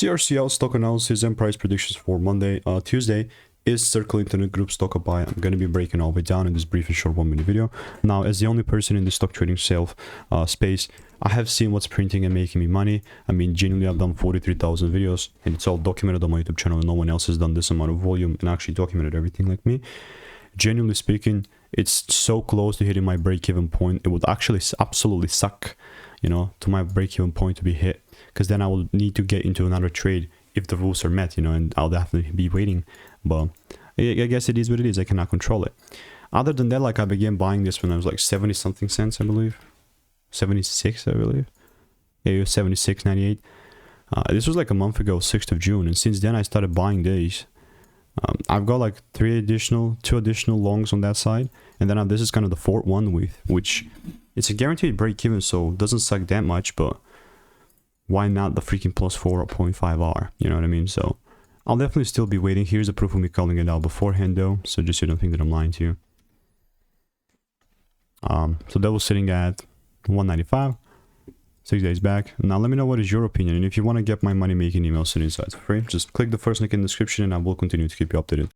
CRCL stock analysis and price predictions for Tuesday is Circle Internet Group stock a buy. I'm going to be breaking all the way down in this brief and short 1-minute video. Now, as the only person in the stock trading space, I have seen what's printing and making me money. I mean, genuinely, I've done 43,000 videos and it's all documented on my YouTube channel. No one else has done this amount of volume and actually documented everything like me. Genuinely speaking, it's so close to hitting my break-even point. It would actually absolutely suck, you know, to my break-even point to be hit, because then I will need to get into another trade if the rules are met, you know, and I'll definitely be waiting. But I guess it is what it is. I cannot control it. Other than that, like, I began buying this when I was like 70 something cents, I believe. 76, I believe. Yeah, it was 76.98. This was like a month ago, 6th of June, and since then I started buying these. I've got like two additional longs on that side, and then this is kind of the fourth one with which it's a guaranteed break even, so it doesn't suck that much, but why not the freaking plus 4.5R, you know what I mean? So I'll definitely still be waiting. Here's a proof of me calling it out beforehand though, so just so you don't think that I'm lying to you. So that was sitting at 195 6 days back. Now let me know what is your opinion, and if you want to get my money making emails and insights for free, just click the first link in the description and I will continue to keep you updated.